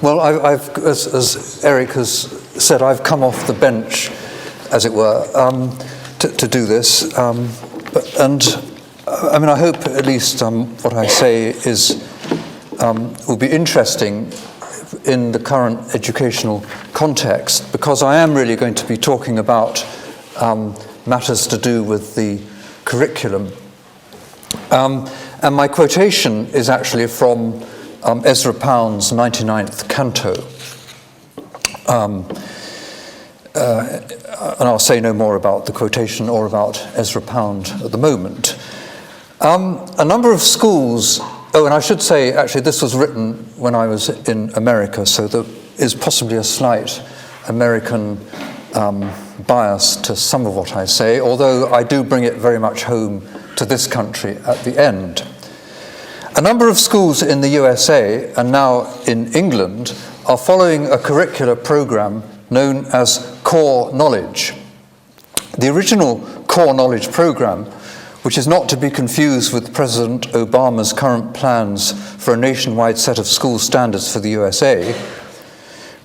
Well, as Eric has said, I've come off the bench, as it were, to do this. I hope at least what I say will be interesting in the current educational context, because I am really going to be talking about matters to do with the curriculum. And my quotation is actually from Ezra Pound's 99th canto. And I'll say no more about the quotation or about Ezra Pound at the moment. A number of schools, and I should say, actually, this was written when I was in America, so there is possibly a slight American bias to some of what I say, although I do bring it very much home to this country at the end. A number of schools in the USA and now in England are following a curricular program known as Core Knowledge. The original Core Knowledge program, which is not to be confused with President Obama's current plans for a nationwide set of school standards for the USA,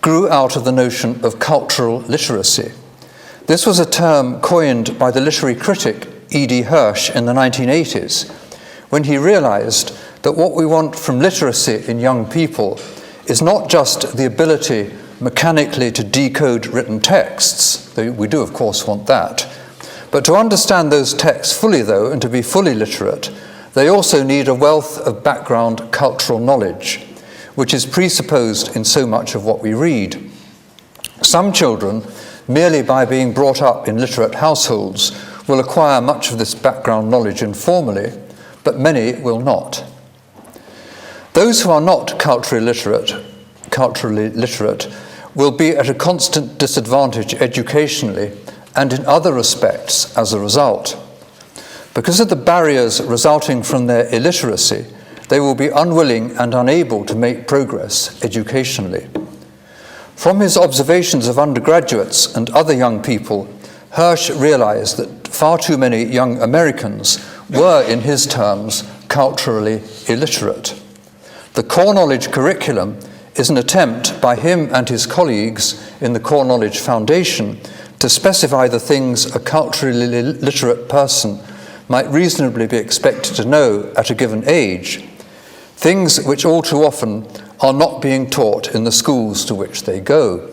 grew out of the notion of cultural literacy. This was a term coined by the literary critic E.D. Hirsch in the 1980s, when he realized that what we want from literacy in young people is not just the ability mechanically to decode written texts, though we do of course want that, but to understand those texts fully, though, and to be fully literate, they also need a wealth of background cultural knowledge, which is presupposed in so much of what we read. Some children, merely by being brought up in literate households, will acquire much of this background knowledge informally, but many will not. Those who are not culturally literate will be at a constant disadvantage educationally and in other respects as a result. Because of the barriers resulting from their illiteracy, they will be unwilling and unable to make progress educationally. From his observations of undergraduates and other young people, Hirsch realized that far too many young Americans were, in his terms, culturally illiterate. The Core Knowledge curriculum is an attempt by him and his colleagues in the Core Knowledge Foundation to specify the things a culturally literate person might reasonably be expected to know at a given age, things which all too often are not being taught in the schools to which they go.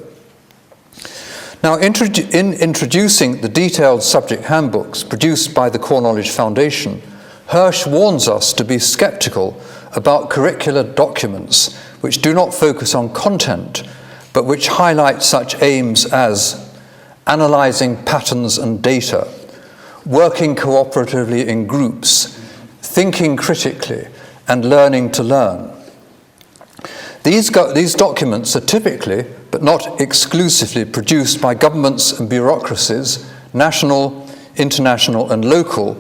Now, in introducing the detailed subject handbooks produced by the Core Knowledge Foundation, Hirsch warns us to be skeptical about curricular documents which do not focus on content, but which highlight such aims as analyzing patterns and data, working cooperatively in groups, thinking critically, and learning to learn. These documents are typically, but not exclusively, produced by governments and bureaucracies, national, international, and local,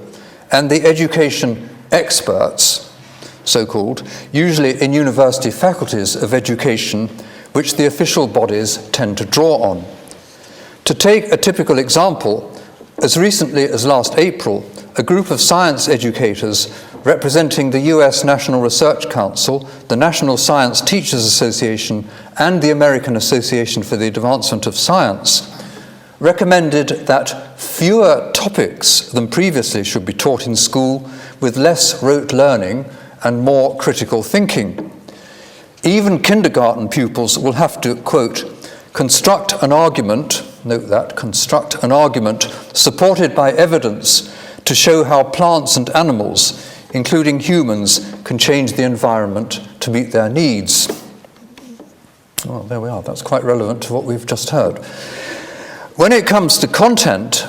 and the education experts, so-called, usually in university faculties of education, which the official bodies tend to draw on. To take a typical example, as recently as last April, a group of science educators representing the US National Research Council, the National Science Teachers Association, and the American Association for the Advancement of Science recommended that fewer topics than previously should be taught in school, with less rote learning and more critical thinking. Even kindergarten pupils will have to, quote, construct an argument, note that, construct an argument supported by evidence to show how plants and animals, including humans, can change the environment to meet their needs. Well, there we are. That's quite relevant to what we've just heard. When it comes to content,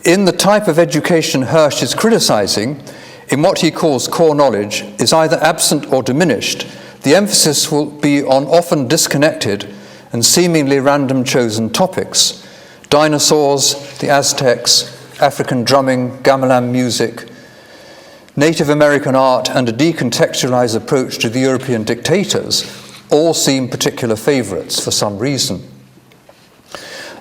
in the type of education Hirsch is criticizing, in what he calls core knowledge, is either absent or diminished. The emphasis will be on often disconnected and seemingly random chosen topics. Dinosaurs, the Aztecs, African drumming, gamelan music, Native American art, and a decontextualized approach to the European dictators all seem particular favorites for some reason.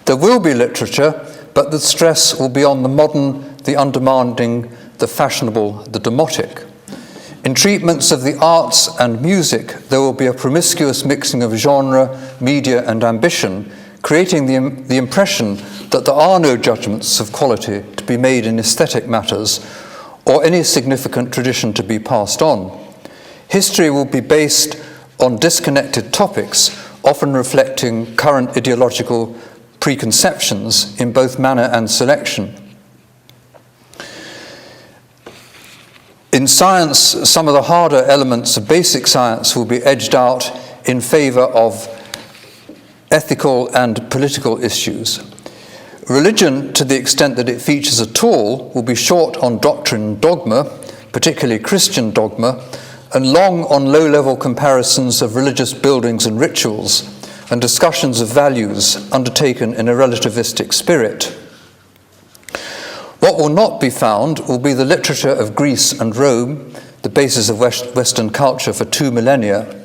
There will be literature, but the stress will be on the modern, the undemanding, the fashionable, the demotic. In treatments of the arts and music, there will be a promiscuous mixing of genre, media, and ambition, creating the impression that there are no judgments of quality to be made in aesthetic matters or any significant tradition to be passed on. History will be based on disconnected topics, often reflecting current ideological preconceptions in both manner and selection. In science, some of the harder elements of basic science will be edged out in favor of ethical and political issues. Religion, to the extent that it features at all, will be short on doctrine and dogma, particularly Christian dogma, and long on low-level comparisons of religious buildings and rituals, and discussions of values undertaken in a relativistic spirit. What will not be found will be the literature of Greece and Rome, the basis of Western culture for 2 millennia,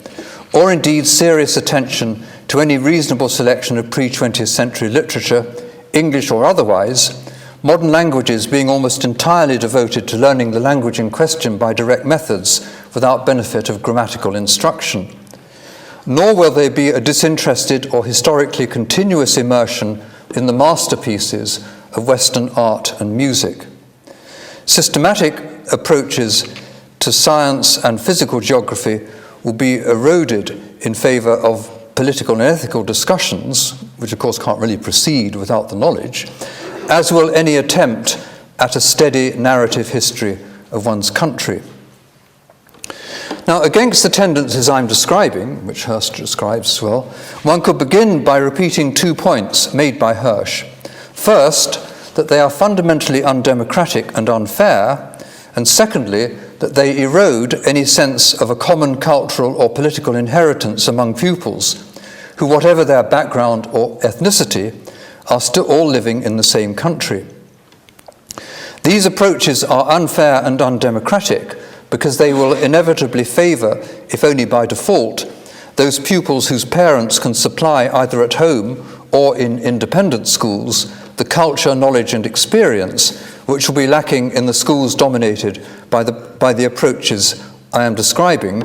or indeed serious attention to any reasonable selection of pre-20th century literature, English or otherwise, modern languages being almost entirely devoted to learning the language in question by direct methods without benefit of grammatical instruction. Nor will there be a disinterested or historically continuous immersion in the masterpieces of Western art and music. Systematic approaches to science and physical geography will be eroded in favor of political and ethical discussions, which of course can't really proceed without the knowledge, as will any attempt at a steady narrative history of one's country. Now, against the tendencies I'm describing, which Hirsch describes as well, one could begin by repeating 2 points made by Hirsch. First, that they are fundamentally undemocratic and unfair, and secondly, that they erode any sense of a common cultural or political inheritance among pupils, who, whatever their background or ethnicity, are still all living in the same country. These approaches are unfair and undemocratic because they will inevitably favour, if only by default, those pupils whose parents can supply either at home or in independent schools the culture, knowledge and experience which will be lacking in the schools dominated by the approaches I am describing,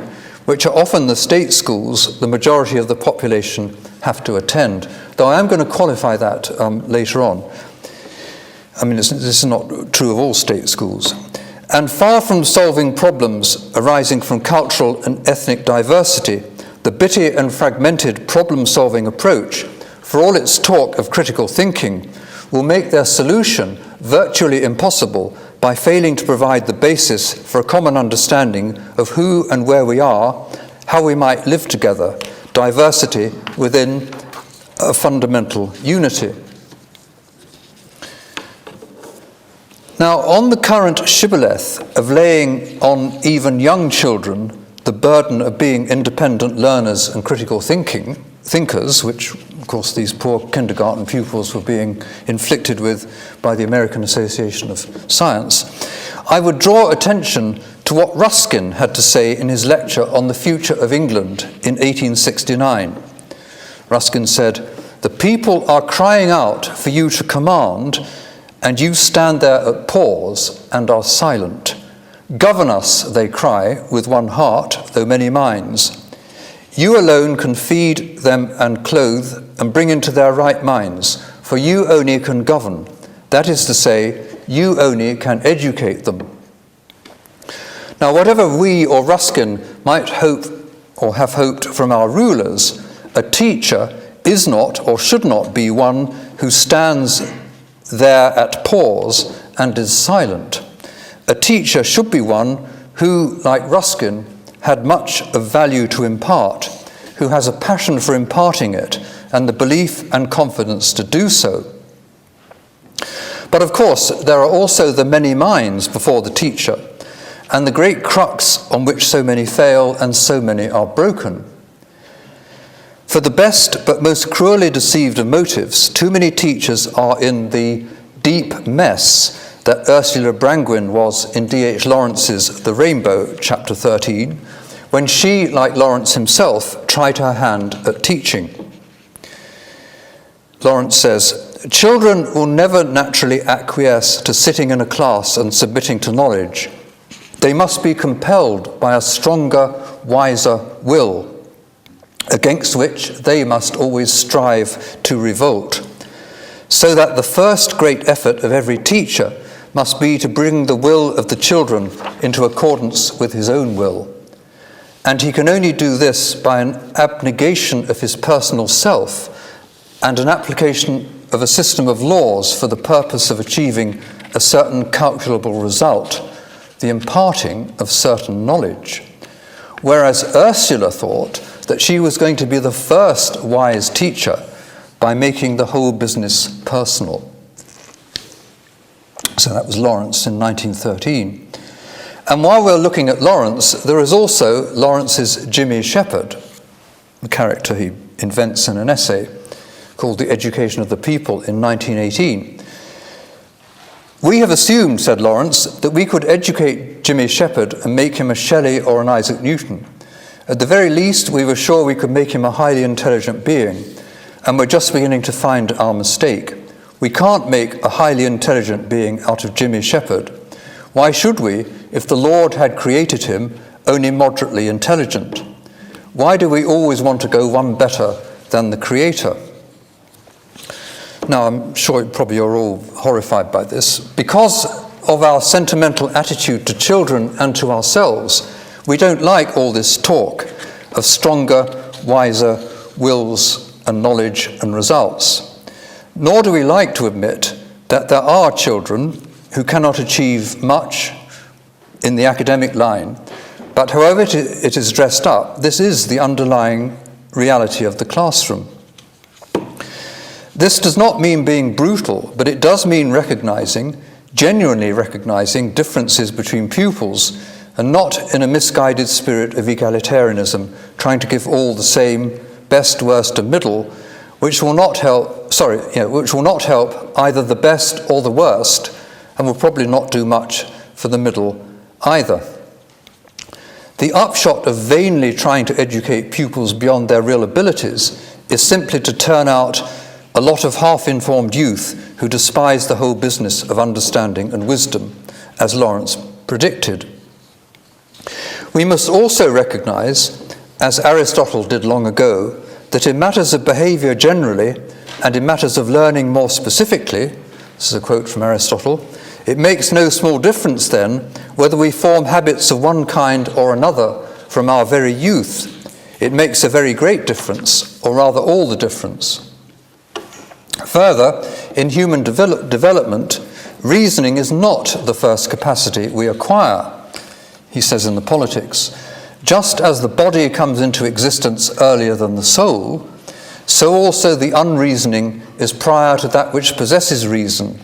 which are often the state schools the majority of the population have to attend, though I am going to qualify that later on. I mean, this is not true of all state schools. And far from solving problems arising from cultural and ethnic diversity, the bitty and fragmented problem-solving approach, for all its talk of critical thinking, will make their solution virtually impossible by failing to provide the basis for a common understanding of who and where we are, how we might live together, diversity within a fundamental unity. Now, on the current shibboleth of laying on even young children the burden of being independent learners and critical thinkers, which, of course, these poor kindergarten pupils were being inflicted with by the American Association of Science, I would draw attention to what Ruskin had to say in his lecture on the future of England in 1869. Ruskin said, "The people are crying out for you to command, and you stand there at pause and are silent. Govern us, they cry, with one heart, though many minds. You alone can feed them and clothe and bring into their right minds, for you only can govern. That is to say, you only can educate them." Now, whatever we or Ruskin might hope or have hoped from our rulers, a teacher is not or should not be one who stands there at pause and is silent. A teacher should be one who, like Ruskin, had much of value to impart, who has a passion for imparting it and the belief and confidence to do so. But of course, there are also the many minds before the teacher, and the great crux on which so many fail and so many are broken. For the best but most cruelly deceived of motives, too many teachers are in the deep mess that Ursula Brangwyn was in D.H. Lawrence's The Rainbow, chapter 13, when she, like Lawrence himself, tried her hand at teaching. Lawrence says, "Children will never naturally acquiesce to sitting in a class and submitting to knowledge. They must be compelled by a stronger, wiser will, against which they must always strive to revolt, so that the first great effort of every teacher must be to bring the will of the children into accordance with his own will. And he can only do this by an abnegation of his personal self and an application of a system of laws for the purpose of achieving a certain calculable result, the imparting of certain knowledge. Whereas Ursula thought that she was going to be the first wise teacher by making the whole business personal. So that was Lawrence in 1913. And while we're looking at Lawrence, there is also Lawrence's Jimmy Shepherd, the character he invents in an essay called The Education of the People in 1918. We have assumed, said Lawrence, that we could educate Jimmy Shepherd and make him a Shelley or an Isaac Newton. At the very least, we were sure we could make him a highly intelligent being, and we're just beginning to find our mistake. We can't make a highly intelligent being out of Jimmy Shepherd. Why should we, if the Lord had created him only moderately intelligent? Why do we always want to go one better than the Creator? Now, I'm sure probably you're all horrified by this. Because of our sentimental attitude to children and to ourselves, we don't like all this talk of stronger, wiser wills and knowledge and results. Nor do we like to admit that there are children who cannot achieve much in the academic line, but however it is dressed up, this is the underlying reality of the classroom. This does not mean being brutal, but it does mean genuinely recognizing differences between pupils, and not in a misguided spirit of egalitarianism, trying to give all the same, best, worst, and middle, which will not help either the best or the worst, and will probably not do much for the middle either. The upshot of vainly trying to educate pupils beyond their real abilities is simply to turn out a lot of half-informed youth who despise the whole business of understanding and wisdom, as Lawrence predicted. We must also recognize, as Aristotle did long ago, that in matters of behavior generally, and in matters of learning more specifically, this is a quote from Aristotle, it makes no small difference then whether we form habits of one kind or another from our very youth. It makes a very great difference, or rather all the difference. Further, in human development, reasoning is not the first capacity we acquire, he says in the Politics. Just as the body comes into existence earlier than the soul, so also the unreasoning is prior to that which possesses reason,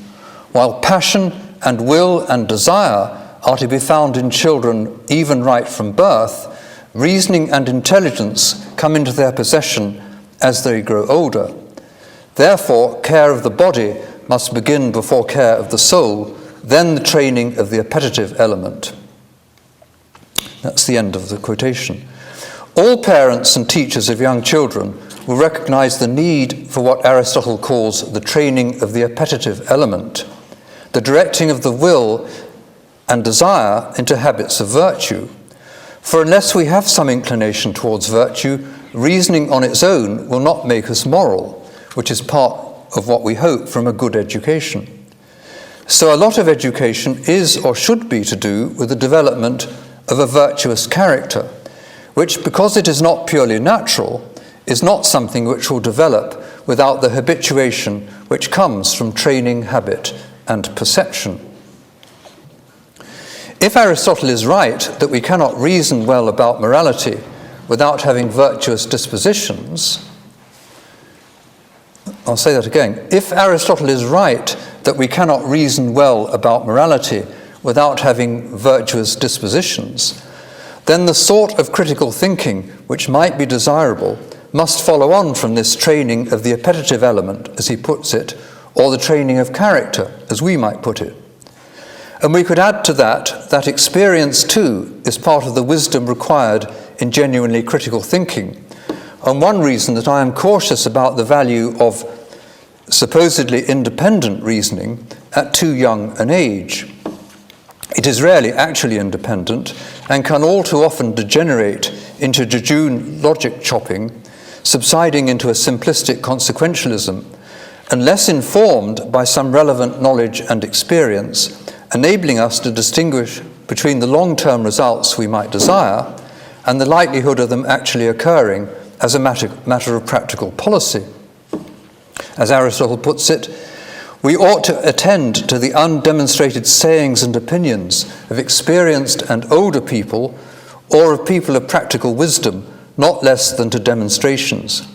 while passion and will and desire are to be found in children even right from birth. Reasoning and intelligence come into their possession as they grow older. Therefore, care of the body must begin before care of the soul, then the training of the appetitive element. That's the end of the quotation. All parents and teachers of young children will recognize the need for what Aristotle calls the training of the appetitive element, the directing of the will and desire into habits of virtue. For unless we have some inclination towards virtue, reasoning on its own will not make us moral, which is part of what we hope from a good education. So a lot of education is or should be to do with the development of a virtuous character, which, because it is not purely natural, is not something which will develop without the habituation which comes from training, habit, and perception. If Aristotle is right that we cannot reason well about morality without having virtuous dispositions, I'll say that again. If Aristotle is right that we cannot reason well about morality without having virtuous dispositions, then the sort of critical thinking which might be desirable must follow on from this training of the appetitive element, as he puts it, or the training of character, as we might put it. And we could add to that experience too is part of the wisdom required in genuinely critical thinking. And one reason that I am cautious about the value of supposedly independent reasoning at too young an age. It is rarely actually independent and can all too often degenerate into jejune logic chopping, subsiding into a simplistic consequentialism, unless informed by some relevant knowledge and experience, enabling us to distinguish between the long-term results we might desire and the likelihood of them actually occurring as a matter of practical policy. As Aristotle puts it, we ought to attend to the undemonstrated sayings and opinions of experienced and older people, or of people of practical wisdom, not less than to demonstrations.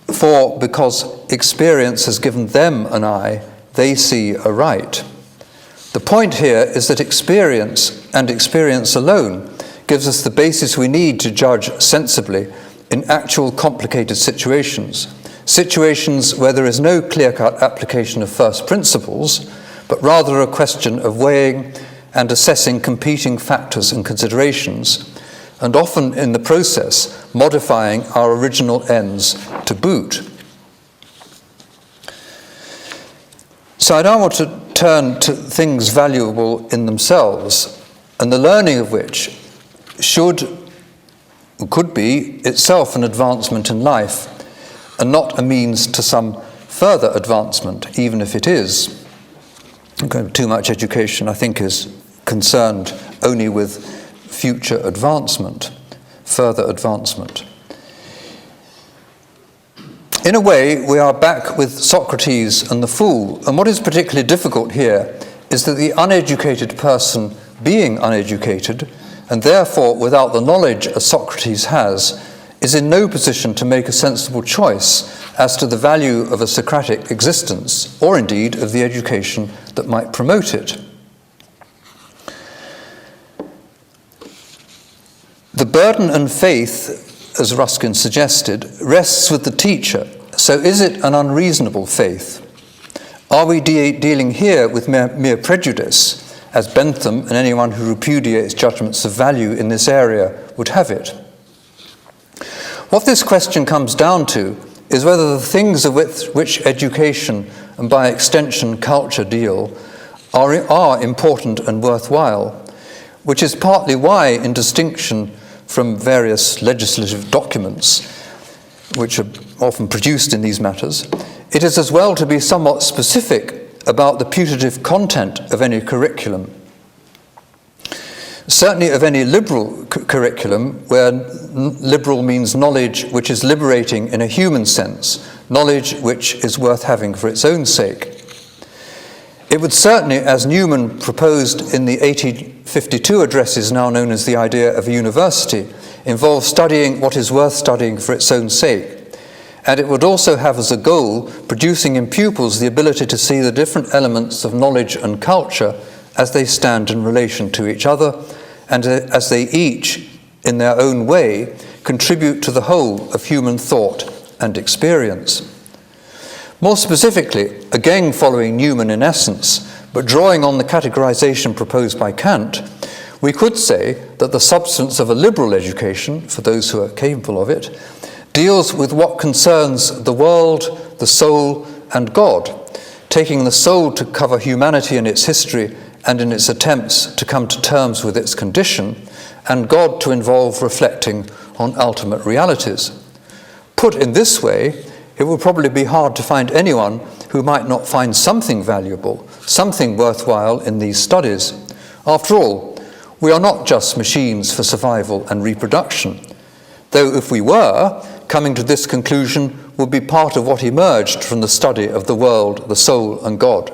For because experience has given them an eye, they see aright. The point here is that experience, and experience alone, gives us the basis we need to judge sensibly in actual complicated situations where there is no clear-cut application of first principles, but rather a question of weighing and assessing competing factors and considerations, and often in the process modifying our original ends to boot. So I now want to turn to things valuable in themselves, and the learning of which could be itself an advancement in life, and not a means to some further advancement, even if it is. Too much education, I think, is concerned only with future advancement, further advancement. In a way, we are back with Socrates and the fool, and what is particularly difficult here is that the uneducated person, being uneducated, and therefore without the knowledge as Socrates has, is in no position to make a sensible choice as to the value of a Socratic existence, or indeed of the education that might promote it. The burden and faith, as Ruskin suggested, rests with the teacher. So is it an unreasonable faith? Are we dealing here with mere prejudice, as Bentham and anyone who repudiates judgments of value in this area would have it? What this question comes down to is whether the things with which education and by extension culture deal are important and worthwhile, which is partly why, in distinction from various legislative documents which are often produced in these matters, it is as well to be somewhat specific about the putative content of any curriculum. Certainly of any liberal curriculum, where liberal means knowledge which is liberating in a human sense, knowledge which is worth having for its own sake. It would certainly, as Newman proposed in the 1852 addresses now known as the idea of a university, involve studying what is worth studying for its own sake. And it would also have as a goal producing in pupils the ability to see the different elements of knowledge and culture as they stand in relation to each other, and as they each, in their own way, contribute to the whole of human thought and experience. More specifically, again following Newman in essence, but drawing on the categorization proposed by Kant, we could say that the substance of a liberal education, for those who are capable of it, deals with what concerns the world, the soul, and God, taking the soul to cover humanity in its history and in its attempts to come to terms with its condition, and God to involve reflecting on ultimate realities. Put in this way, it will probably be hard to find anyone who might not find something valuable, something worthwhile in these studies. After all, we are not just machines for survival and reproduction, though if we were, coming to this conclusion would be part of what emerged from the study of the world, the soul, and God.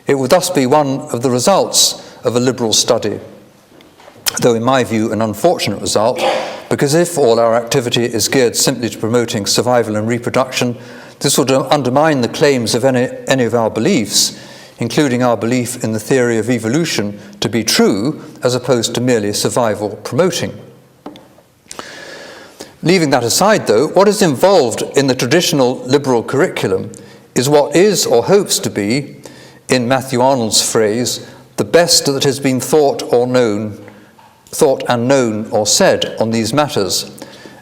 It would thus be one of the results of a liberal study, though in my view an unfortunate result, because if all our activity is geared simply to promoting survival and reproduction, this would undermine the claims of any of our beliefs, including our belief in the theory of evolution to be true, as opposed to merely survival promoting. Leaving that aside, though, what is involved in the traditional liberal curriculum is what is, or hopes to be, in Matthew Arnold's phrase, the best that has been thought and known or said on these matters.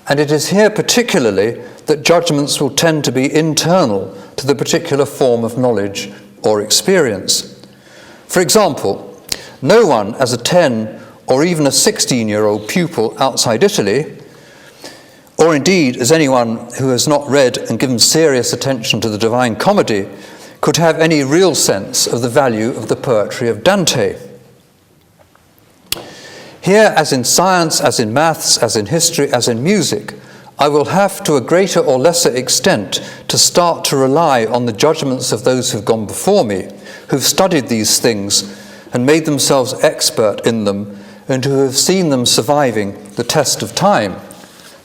And it is here particularly that judgments will tend to be internal to the particular form of knowledge or experience. For example, No one, as a 10 or even a 16-year-old pupil outside Italy, or indeed as anyone who has not read and given serious attention to the Divine Comedy, could have any real sense of the value of the poetry of Dante. Here, as in science, as in maths, as in history, as in music, I will have, to a greater or lesser extent, to start to rely on the judgments of those who've gone before me, who've studied these things and made themselves expert in them, and who have seen them surviving the test of time.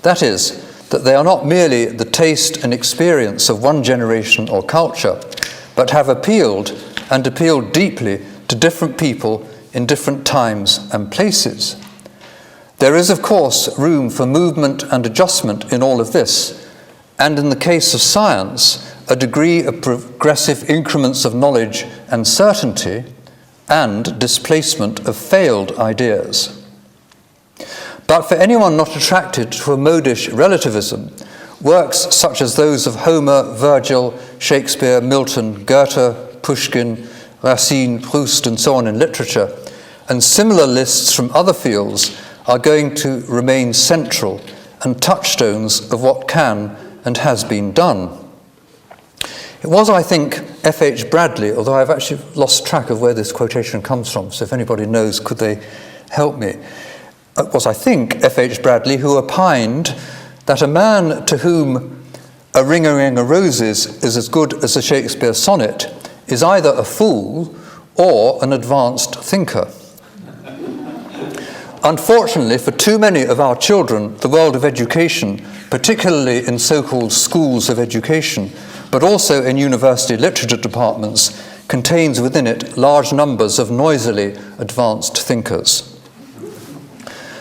That is, that they are not merely the taste and experience of one generation or culture, but have appealed, and appealed deeply, to different people in different times and places. There is, of course, room for movement and adjustment in all of this, and in the case of science, a degree of progressive increments of knowledge and certainty, and displacement of failed ideas. But for anyone not attracted to a modish relativism, works such as those of Homer, Virgil, Shakespeare, Milton, Goethe, Pushkin, Racine, Proust, and so on in literature, and similar lists from other fields are going to remain central and touchstones of what can and has been done. It was, I think, F.H. Bradley, although I've actually lost track of where this quotation comes from, so if anybody knows, could they help me? It was, I think, F.H. Bradley who opined that a man to whom a ring-a-ring of roses is as good as a Shakespeare sonnet is either a fool or an advanced thinker. Unfortunately, for too many of our children, the world of education, particularly in so-called schools of education, but also in university literature departments, contains within it large numbers of noisily advanced thinkers.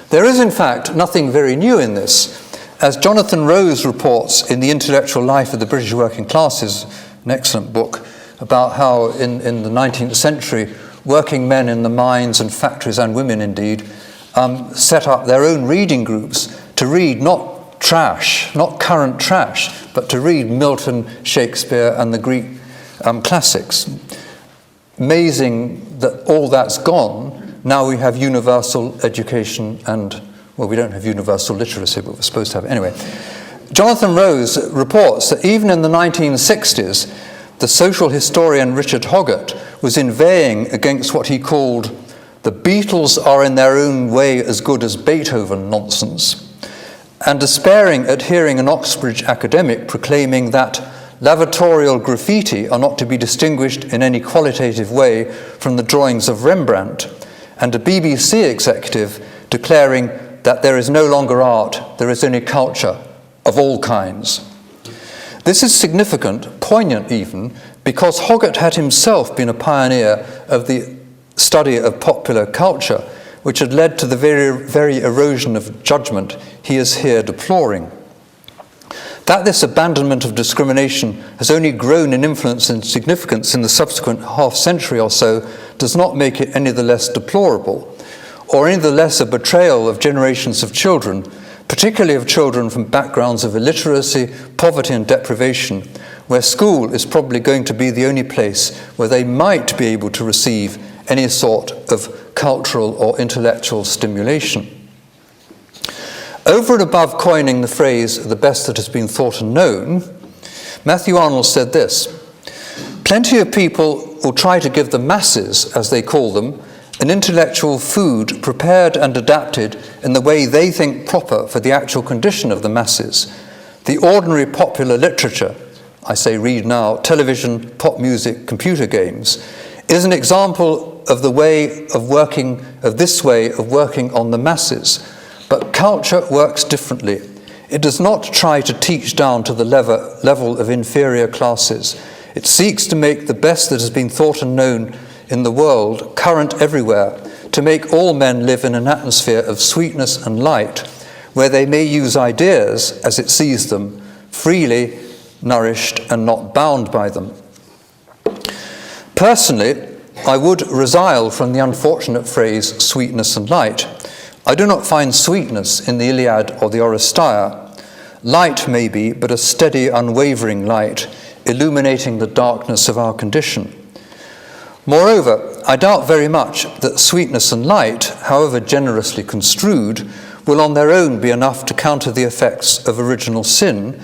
There is, in fact, nothing very new in this. As Jonathan Rose reports in The Intellectual Life of the British Working Classes, an excellent book, about how in the 19th century, working men in the mines and factories, and women indeed, set up their own reading groups to read not trash, not current trash, but to read Milton, Shakespeare, and the Greek classics. Amazing that all that's gone. Now we have universal education and, well, we don't have universal literacy, but we're supposed to have it. Anyway, Jonathan Rose reports that even in the 1960s, the social historian Richard Hoggart was inveighing against what he called the Beatles are in their own way as good as Beethoven nonsense, and despairing at hearing an Oxbridge academic proclaiming that lavatorial graffiti are not to be distinguished in any qualitative way from the drawings of Rembrandt, and a BBC executive declaring that there is no longer art, there is only culture of all kinds. This is significant, poignant even, because Hoggart had himself been a pioneer of the study of popular culture, which had led to the very erosion of judgment he is here deploring. That this abandonment of discrimination has only grown in influence and significance in the subsequent half-century or so does not make it any the less deplorable, or any the less a betrayal of generations of children, particularly of children from backgrounds of illiteracy, poverty and deprivation, where school is probably going to be the only place where they might be able to receive any sort of cultural or intellectual stimulation. Over and above coining the phrase, the best that has been thought and known, Matthew Arnold said this: plenty of people will try to give the masses, as they call them, an intellectual food prepared and adapted in the way they think proper for the actual condition of the masses. The ordinary popular literature, I say read now, television, pop music, computer games, is an example of the way of working, of this way of working on the masses. But culture works differently. It does not try to teach down to the level of inferior classes. It seeks to make the best that has been thought and known in the world current everywhere, to make all men live in an atmosphere of sweetness and light, where they may use ideas as it sees them, freely nourished and not bound by them. Personally, I would resile from the unfortunate phrase sweetness and light. I do not find sweetness in the Iliad or the Oresteia. Light may be, but a steady, unwavering light, illuminating the darkness of our condition. Moreover, I doubt very much that sweetness and light, however generously construed, will on their own be enough to counter the effects of original sin,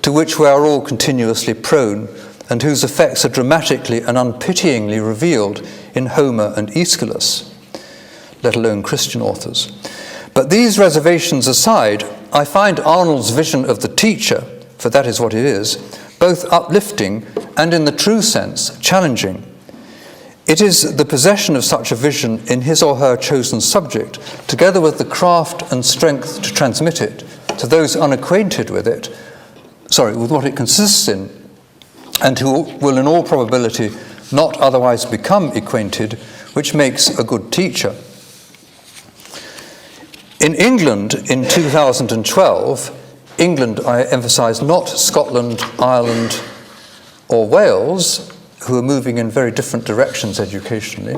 to which we are all continuously prone, and whose effects are dramatically and unpityingly revealed in Homer and Aeschylus, let alone Christian authors. But these reservations aside, I find Arnold's vision of the teacher, for that is what it is, both uplifting and, in the true sense, challenging. It is the possession of such a vision in his or her chosen subject, together with the craft and strength to transmit it to those unacquainted with it, with what it consists in, and who will in all probability not otherwise become acquainted, which makes a good teacher. In England in 2012, England, I emphasise, not Scotland, Ireland, or Wales, who are moving in very different directions educationally.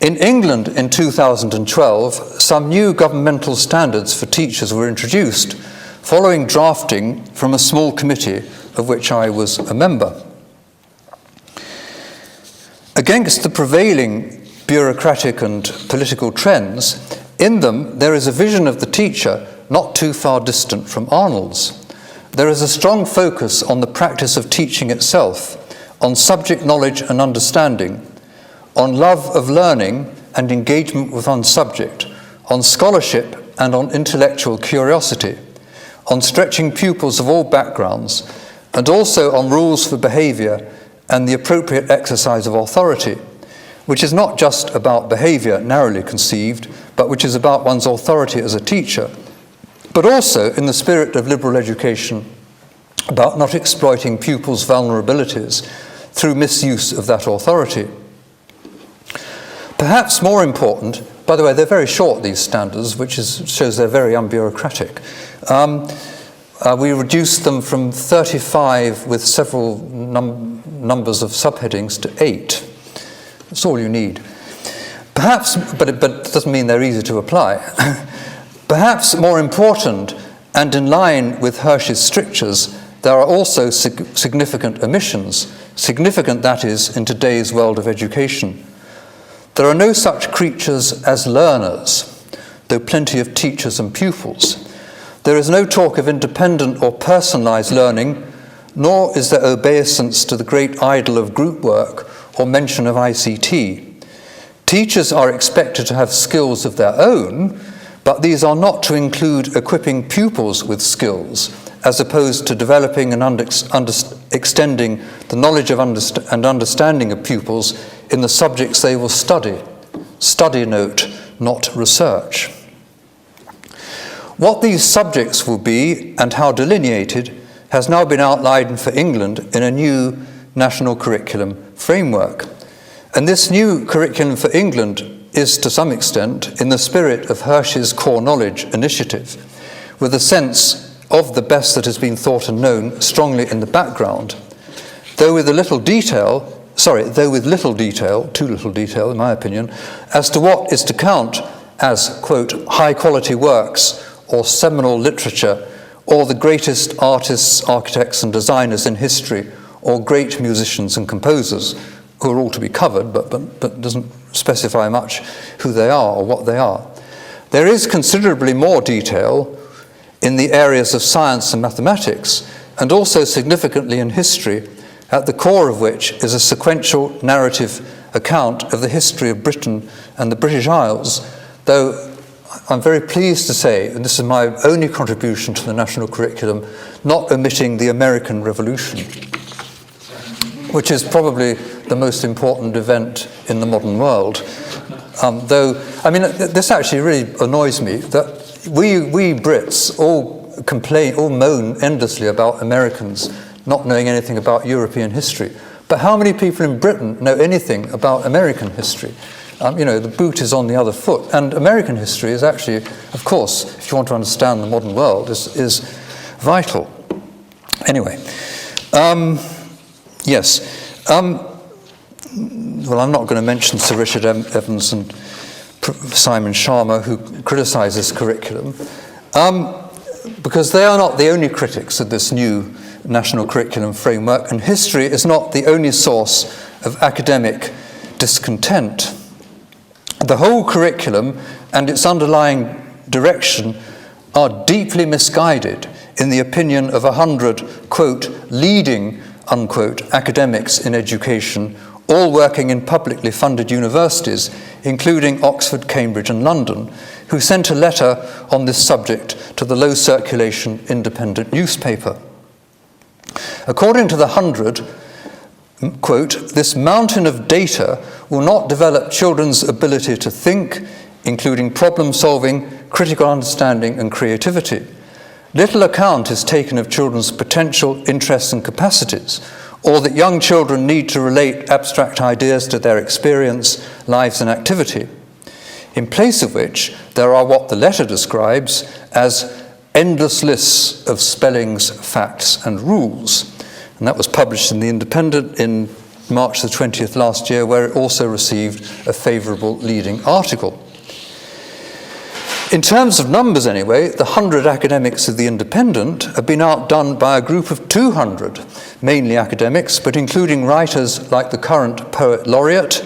In England in 2012, some new governmental standards for teachers were introduced, following drafting from a small committee of which I was a member. Against the prevailing bureaucratic and political trends, in them there is a vision of the teacher not too far distant from Arnold's. There is a strong focus on the practice of teaching itself, on subject knowledge and understanding, on love of learning and engagement with one's subject, on scholarship and on intellectual curiosity, on stretching pupils of all backgrounds, and also on rules for behaviour and the appropriate exercise of authority, which is not just about behaviour narrowly conceived, but which is about one's authority as a teacher, but also, in the spirit of liberal education, about not exploiting pupils' vulnerabilities through misuse of that authority. Perhaps more important, by the way, they're very short, these standards, which shows they're very unbureaucratic. We reduced them from 35 with several numbers of subheadings to 8. That's all you need. Perhaps, but it doesn't mean they're easy to apply. Perhaps more important, and in line with Hirsch's strictures, there are also significant omissions, significant, that is, in today's world of education. There are no such creatures as learners, though plenty of teachers and pupils. There is no talk of independent or personalised learning, nor is there obeisance to the great idol of group work or mention of ICT. Teachers are expected to have skills of their own, but these are not to include equipping pupils with skills, as opposed to developing and extending the knowledge of and understanding of pupils in the subjects they will study. Study note, not research. What these subjects will be and how delineated has now been outlined for England in a new national curriculum framework. And this new curriculum for England is, to some extent, in the spirit of Hirsch's core knowledge initiative, with a sense of the best that has been thought and known strongly in the background, though with little detail, too little detail in my opinion, as to what is to count as, quote, high-quality works or seminal literature or the greatest artists, architects and designers in history or great musicians and composers, who are all to be covered, but doesn't specify much who they are or what they are. There is considerably more detail in the areas of science and mathematics, and also significantly in history, at the core of which is a sequential narrative account of the history of Britain and the British Isles, though I'm very pleased to say, and this is my only contribution to the national curriculum, not omitting the American Revolution, which is probably the most important event in the modern world. This actually really annoys me, that we Brits all moan endlessly about Americans not knowing anything about European history. But how many people in Britain know anything about American history? The boot is on the other foot. And American history is actually, of course, if you want to understand the modern world, is vital. Anyway, yes. Well, I'm not going to mention Sir Richard Evans and Simon Sharma, who criticise this curriculum, because they are not the only critics of this new national curriculum framework, and history is not the only source of academic discontent. The whole curriculum and its underlying direction are deeply misguided, in the opinion of 100, quote, leading, unquote, academics in education, all working in publicly funded universities, including Oxford, Cambridge and London, who sent a letter on this subject to the low-circulation independent newspaper. According to the 100, quote, this mountain of data will not develop children's ability to think, including problem-solving, critical understanding and creativity. Little account is taken of children's potential, interests and capacities, or that young children need to relate abstract ideas to their experience, lives and activity. In place of which, there are what the letter describes as endless lists of spellings, facts and rules. And that was published in The Independent in March the 20th last year, where it also received a favourable leading article. In terms of numbers anyway, the 100 academics of The Independent have been outdone by a group of 200, mainly academics, but including writers like the current poet laureate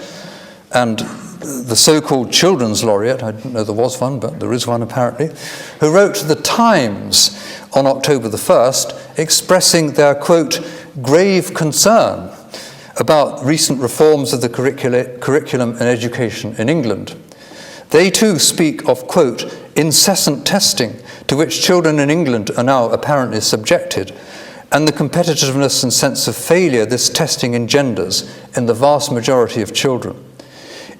and the so-called children's laureate, I didn't know there was one, but there is one apparently, who wrote to the Times on October the 1st, expressing their, quote, grave concern about recent reforms of the curriculum and education in England. They too speak of, quote, incessant testing to which children in England are now apparently subjected, and the competitiveness and sense of failure this testing engenders in the vast majority of children.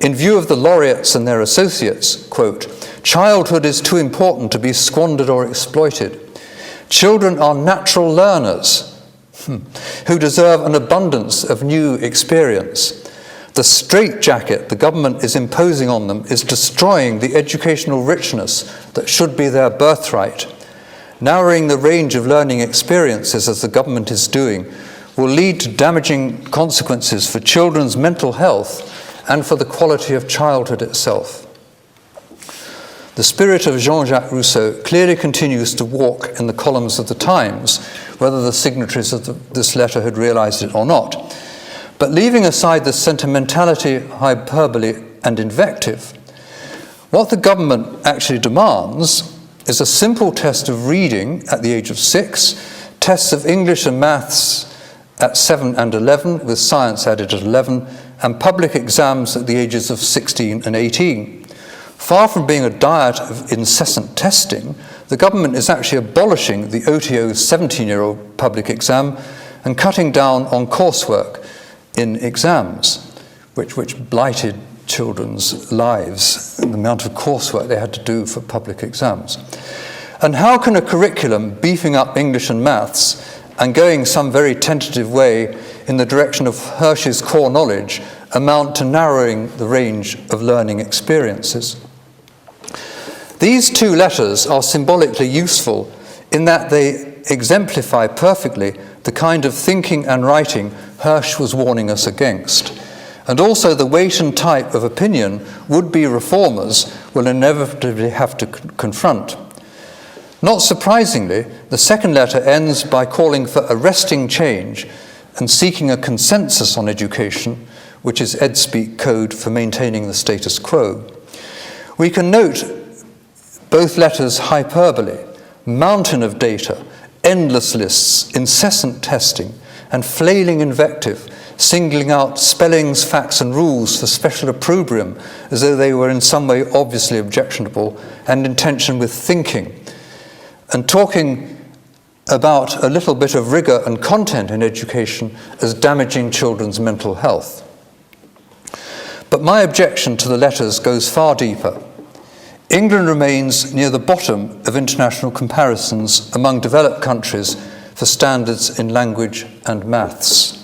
In view of the laureates and their associates, quote, childhood is too important to be squandered or exploited. Children are natural learners who deserve an abundance of new experience. The straitjacket the government is imposing on them is destroying the educational richness that should be their birthright. Narrowing the range of learning experiences, as the government is doing, will lead to damaging consequences for children's mental health and for the quality of childhood itself. The spirit of Jean-Jacques Rousseau clearly continues to walk in the columns of the Times, whether the signatories of this letter had realized it or not. But leaving aside the sentimentality, hyperbole and invective, what the government actually demands is a simple test of reading at the age of 6, tests of English and maths at 7 and 11, with science added at 11, and public exams at the ages of 16 and 18. Far from being a diet of incessant testing, the government is actually abolishing the OTO 17-year-old public exam and cutting down on coursework in exams, which blighted children's lives, the amount of coursework they had to do for public exams. And how can a curriculum beefing up English and maths and going some very tentative way in the direction of Hirsch's core knowledge amount to narrowing the range of learning experiences? These two letters are symbolically useful in that they exemplify perfectly the kind of thinking and writing Hirsch was warning us against, and also the weight and type of opinion would-be reformers will inevitably have to confront. Not surprisingly, the second letter ends by calling for arresting change and seeking a consensus on education, which is EdSpeak code for maintaining the status quo. We can note both letters' hyperbole, mountain of data, endless lists, incessant testing, and flailing invective, singling out spellings, facts and rules for special opprobrium as though they were in some way obviously objectionable and in tension with thinking, and talking about a little bit of rigour and content in education as damaging children's mental health. But my objection to the letters goes far deeper. England remains near the bottom of international comparisons among developed countries for standards in language and maths.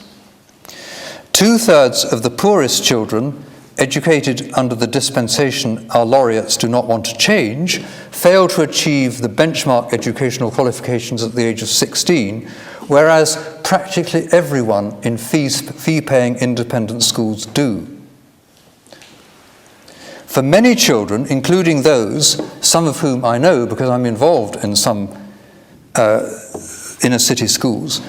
2/3 of the poorest children educated under the dispensation our laureates do not want to change fail to achieve the benchmark educational qualifications at the age of 16, whereas practically everyone in fee-paying independent schools do. For many children, including those, some of whom I know because I'm involved in some inner city schools,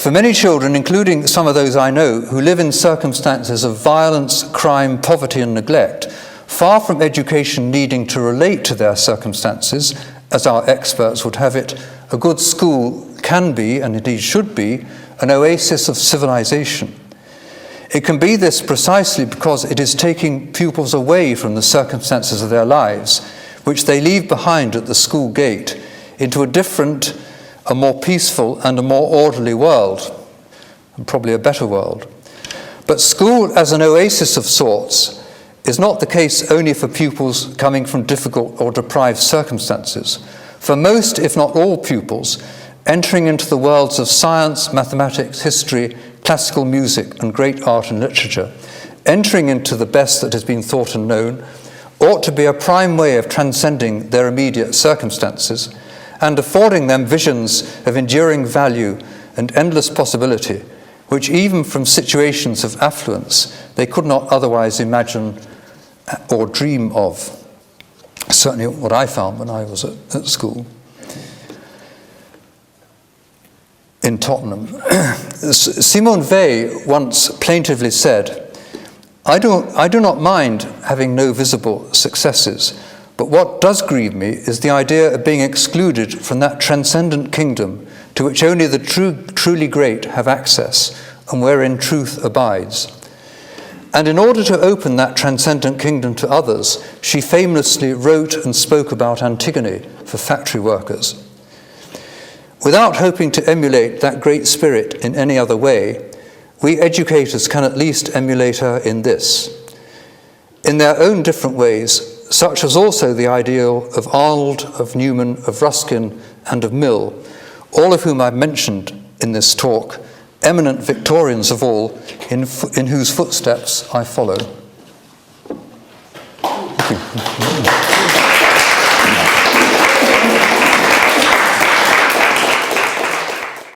For many children, including some of those I know, who live in circumstances of violence, crime, poverty and neglect, far from education needing to relate to their circumstances, as our experts would have it, a good school can be, and indeed should be, an oasis of civilization. It can be this precisely because it is taking pupils away from the circumstances of their lives, which they leave behind at the school gate, into a different, a more peaceful and a more orderly world, and probably a better world. But school as an oasis of sorts is not the case only for pupils coming from difficult or deprived circumstances. For most, if not all pupils, entering into the worlds of science, mathematics, history, classical music and great art and literature, entering into the best that has been thought and known, ought to be a prime way of transcending their immediate circumstances and affording them visions of enduring value and endless possibility, which even from situations of affluence they could not otherwise imagine or dream of. Certainly what I found when I was at school in Tottenham. Simone Weil once plaintively said, I do not mind having no visible successes, but what does grieve me is the idea of being excluded from that transcendent kingdom to which only the truly great have access and wherein truth abides. And in order to open that transcendent kingdom to others, she famously wrote and spoke about Antigone for factory workers. Without hoping to emulate that great spirit in any other way, we educators can at least emulate her in this. In their own different ways, such as also the ideal of Arnold, of Newman, of Ruskin, and of Mill, all of whom I've mentioned in this talk, eminent Victorians of all, in whose footsteps I follow. Thank you.